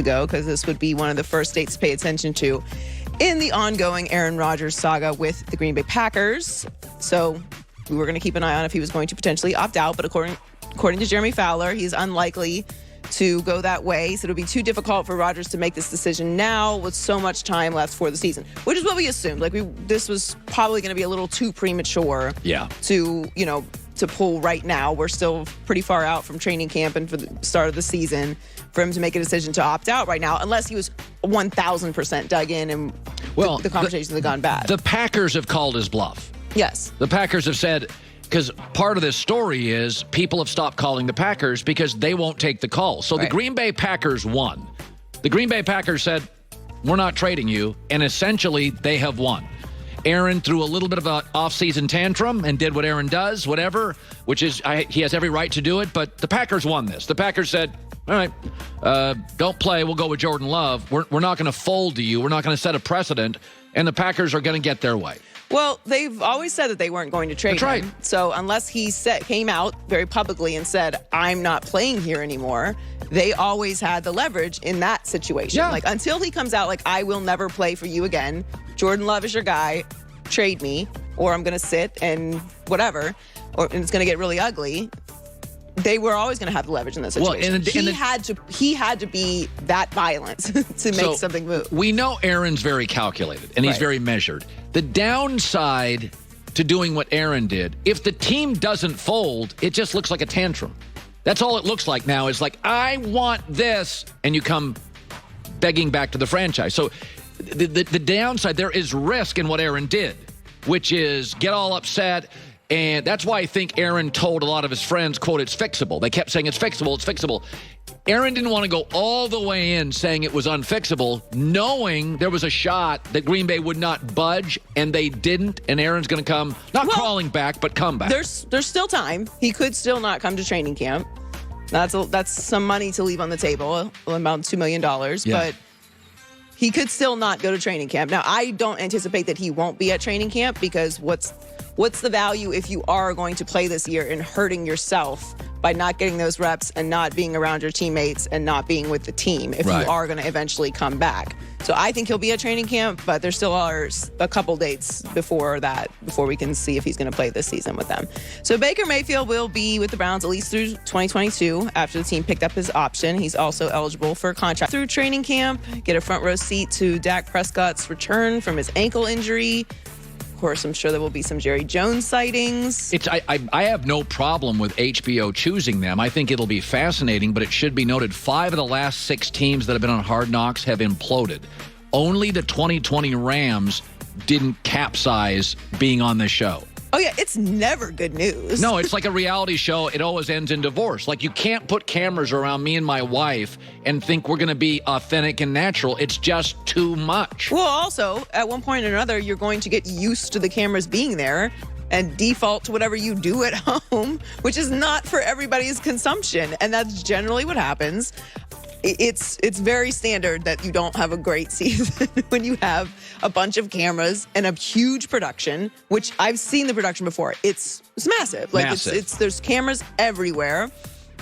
ago, because this would be one of the first dates to pay attention to in the ongoing Aaron Rodgers saga with the Green Bay Packers. So we were going to keep an eye on if he was going to potentially opt out, but according to Jeremy Fowler, he's unlikely to go that way. So it'll be too difficult for Rodgers to make this decision now with so much time left for the season, which is what we assumed. This was probably going to be a little too premature to pull right now. We're still pretty far out from training camp and for the start of the season for him to make a decision to opt out right now, unless he was 1,000% dug in and the conversations have gone bad. The Packers have called his bluff. Yes. The Packers have said, because part of this story is people have stopped calling the Packers because they won't take the call. So the Green Bay Packers won. The Green Bay Packers said, we're not trading you, and essentially they have won. Aaron threw a little bit of an off-season tantrum and did what Aaron does, whatever, which is he has every right to do it, but the Packers won this. The Packers said, all right, don't play. We'll go with Jordan Love. We're not going to fold to you. We're not going to set a precedent, and the Packers are going to get their way. Well, they've always said that they weren't going to trade him. Right. So unless he came out very publicly and said, I'm not playing here anymore, they always had the leverage in that situation. Yeah. Until he comes out I will never play for you again. Jordan Love is your guy. Trade me, or I'm going to sit and whatever, and it's going to get really ugly. They were always going to have the leverage in that situation. Well, he had to be that violent to make something move. We know Aaron's very calculated, and he's very measured. The downside to doing what Aaron did, if the team doesn't fold, it just looks like a tantrum. That's all it looks like now is I want this, and you come begging back to the franchise. So the downside, there is risk in what Aaron did, which is get all upset. And that's why I think Aaron told a lot of his friends, quote, it's fixable. They kept saying it's fixable, it's fixable. Aaron didn't want to go all the way in saying it was unfixable, knowing there was a shot that Green Bay would not budge, and they didn't, and Aaron's going to come, crawling back, but come back. There's still time. He could still not come to training camp. That's some money to leave on the table, about $2 million, but he could still not go to training camp. Now, I don't anticipate that he won't be at training camp, because what's the value if you are going to play this year and hurting yourself by not getting those reps and not being around your teammates and not being with the team if you are going to eventually come back? So I think he'll be at training camp, but there still are a couple dates before we can see if he's going to play this season with them. So Baker Mayfield will be with the Browns at least through 2022 after the team picked up his option. He's also eligible for a contract through training camp, get a front row seat to Dak Prescott's return from his ankle injury. Of course, I'm sure there will be some Jerry Jones sightings. I have no problem with HBO choosing them. I think it'll be fascinating, but it should be noted 5 of the last 6 teams that have been on Hard Knocks have imploded. Only the 2020 Rams didn't capsize being on this show. Oh, yeah, it's never good news. No, it's like a reality show. It always ends in divorce. You can't put cameras around me and my wife and think we're going to be authentic and natural. It's just too much. Well, also, at one point or another, you're going to get used to the cameras being there and default to whatever you do at home, which is not for everybody's consumption. And that's generally what happens. It's very standard that you don't have a great season when you have a bunch of cameras and a huge production, which I've seen the production before. It's massive. Massive. There's cameras everywhere.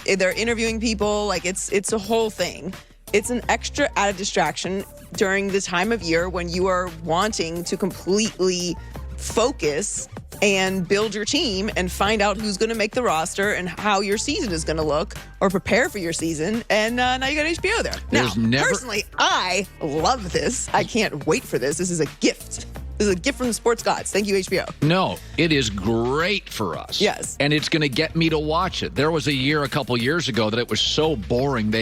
They're interviewing people. It's a whole thing. It's an extra added distraction during the time of year when you are wanting to completely focus and build your team and find out who's going to make the roster and how your season is going to look or prepare for your season. And now you got HBO there. Personally, I love this. I can't wait for this. This is a gift. This is a gift from the sports gods. Thank you, HBO. No, it is great for us. Yes. And it's going to get me to watch it. There was a couple years ago that it was so boring.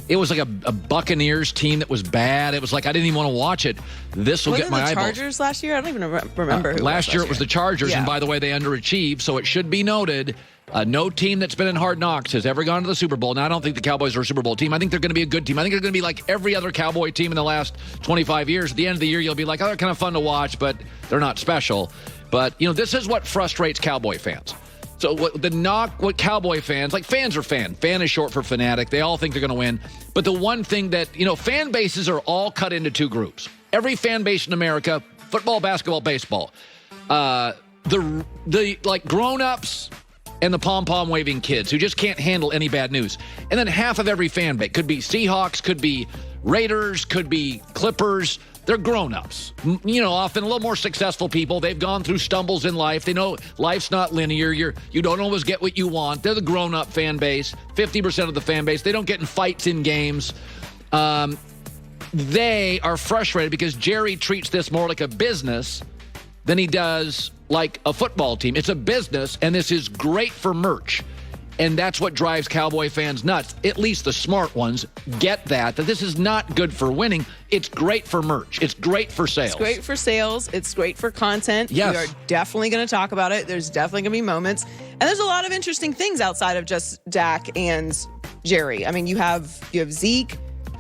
It was like a Buccaneers team that was bad. It was I didn't even want to watch it. This will get my eyeballs. Wasn't the Chargers last year? I don't even remember who last year it was the Chargers, and by the way, they underachieved, so it should be noted, no team that's been in Hard Knocks has ever gone to the Super Bowl. Now, I don't think the Cowboys are a Super Bowl team. I think they're going to be a good team. I think they're going to be like every other Cowboy team in the last 25 years. At the end of the year, you'll be like, oh, they're kind of fun to watch, but they're not special. But, this is what frustrates Cowboy fans. So what Cowboy fans, fans are fan. Fan is short for fanatic. They all think they're going to win. But the one thing that, fan bases are all cut into 2 groups. Every fan base in America, football, basketball, baseball. The grown-ups and the pom-pom waving kids who just can't handle any bad news. And then half of every fan base, could be Seahawks, could be Raiders, could be Clippers. They're grown-ups, often a little more successful people. They've gone through stumbles in life. They know life's not linear. You don't always get what you want. They're the grown-up fan base, 50% of the fan base. They don't get in fights in games. They are frustrated because Jerry treats this more like a business than he does like a football team. It's a business, and this is great for merch. And that's what drives Cowboy fans nuts. At least the smart ones get that this is not good for winning. It's great for merch. It's great for sales. It's great for sales. It's great for content. Yes. We are definitely going to talk about it. There's definitely going to be moments. And there's a lot of interesting things outside of just Dak and Jerry. I mean, you have Zeke,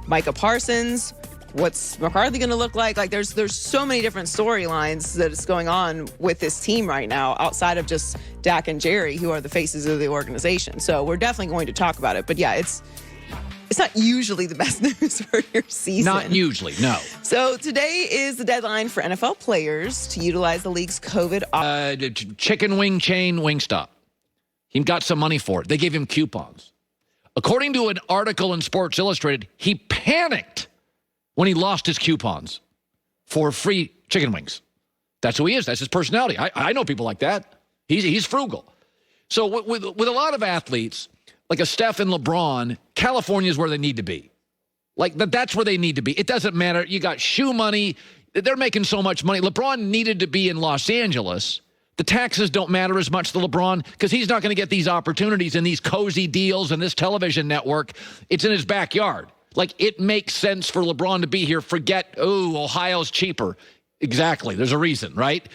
Micah Parsons. What's McCarthy going to look like? Like, there's so many different storylines that is going on with this team right now outside of just Dak and Jerry, who are the faces of the organization. So we're definitely going to talk about it. But yeah, it's not usually the best news for your season. Not usually, no. So today is the deadline for NFL players to utilize the league's COVID chicken wing chain Wingstop. He got some money for it. They gave him coupons. According to an article in Sports Illustrated, he panicked when he lost his coupons for free chicken wings. That's who he is. That's his personality. I know people like that. He's frugal. So with a lot of athletes, like a Steph and LeBron, California is where they need to be. Like, that's where they need to be. It doesn't matter. You got shoe money. They're making so much money. LeBron needed to be in Los Angeles. The taxes don't matter as much to LeBron because he's not going to get these opportunities and these cozy deals and this television network. It's in his backyard. Like, it makes sense for LeBron to be here. Forget, Ohio's cheaper. Exactly. There's a reason, right?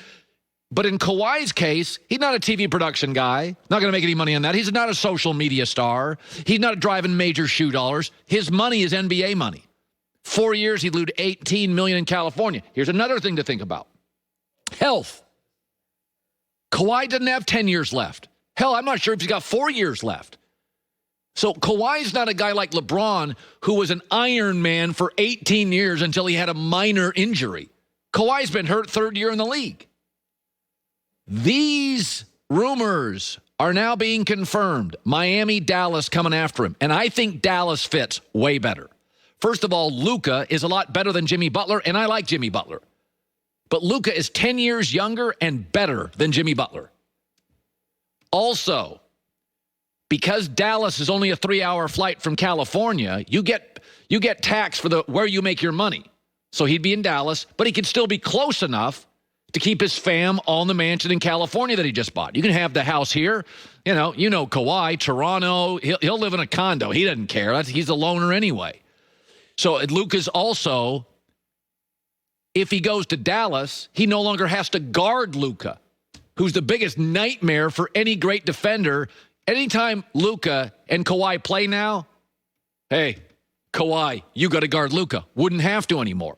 But in Kawhi's case, he's not a TV production guy. Not going to make any money on that. He's not a social media star. He's not driving major shoe dollars. His money is NBA money. 4 years, he'd lose $18 million in California. Here's another thing to think about. Health. Kawhi doesn't have 10 years left. Hell, I'm not sure if he's got 4 years left. So Kawhi's not a guy like LeBron who was an Iron Man for 18 years until he had a minor injury. Kawhi's been hurt third year in the league. These rumors are now being confirmed. Miami, Dallas coming after him. And I think Dallas fits way better. First of all, Luka is a lot better than Jimmy Butler, and I like Jimmy Butler. But Luka is 10 years younger and better than Jimmy Butler. Also, because Dallas is only a 3-hour flight from California, you get taxed for where you make your money. So he'd be in Dallas, but he could still be close enough to keep his fam on the mansion in California that he just bought. You can have the house here. You know Kawhi, Toronto. He'll live in a condo. He doesn't care. He's a loner anyway. So Luka's also, if he goes to Dallas, he no longer has to guard Luka, who's the biggest nightmare for any great defender. Anytime Luka and Kawhi play now, hey, Kawhi, you got to guard Luka. Wouldn't have to anymore.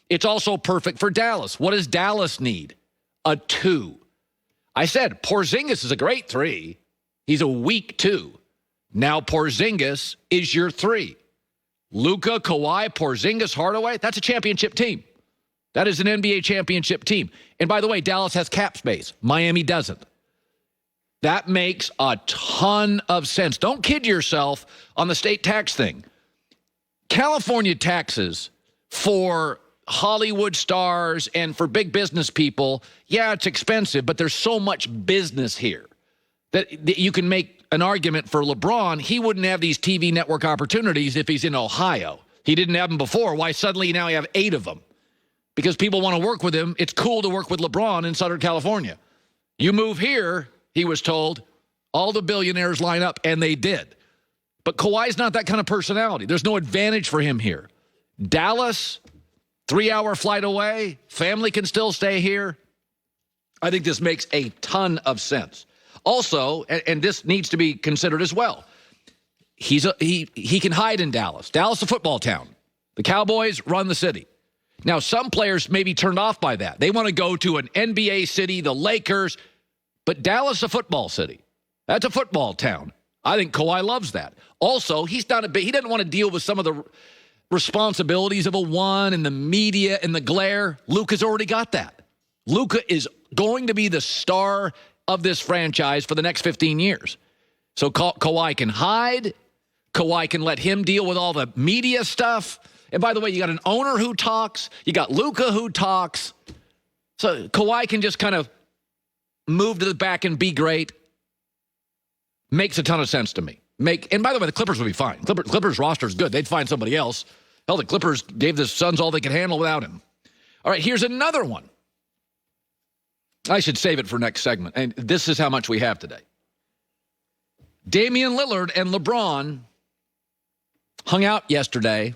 It's also perfect for Dallas. What does Dallas need? A 2. I said Porzingis is a great 3. He's a weak 2. Now Porzingis is your 3. Luka, Kawhi, Porzingis, Hardaway, that's a championship team. That is an NBA championship team. And by the way, Dallas has cap space. Miami doesn't. That makes a ton of sense. Don't kid yourself on the state tax thing. California taxes for Hollywood stars and for big business people, yeah, it's expensive, but there's so much business here that you can make an argument for LeBron. He wouldn't have these TV network opportunities if he's in Ohio. He didn't have them before. Why suddenly now you have 8 of them? Because people want to work with him. It's cool to work with LeBron in Southern California. You move here, he was told, all the billionaires line up, and they did. But Kawhi's not that kind of personality. There's no advantage for him here. Dallas, 3-hour flight away, family can still stay here. I think this makes a ton of sense. Also, and this needs to be considered as well, he can hide in Dallas. Dallas, a football town. The Cowboys run the city. Now, some players may be turned off by that. They want to go to an NBA city, the Lakers, but Dallas, a football city. That's a football town. I think Kawhi loves that. Also, he doesn't want to deal with some of the responsibilities of a 1 and the media and the glare. Luka's already got that. Luka is going to be the star of this franchise for the next 15 years. So Kawhi can hide. Kawhi can let him deal with all the media stuff. And by the way, you got an owner who talks. You got Luka who talks. So Kawhi can just kind of move to the back and be great. Makes a ton of sense to me. And by the way, the Clippers would be fine. Clippers roster is good. They'd find somebody else. Hell, the Clippers gave the Suns all they could handle without him. All right, here's another one. I should save it for next segment. And this is how much we have today. Damian Lillard and LeBron hung out yesterday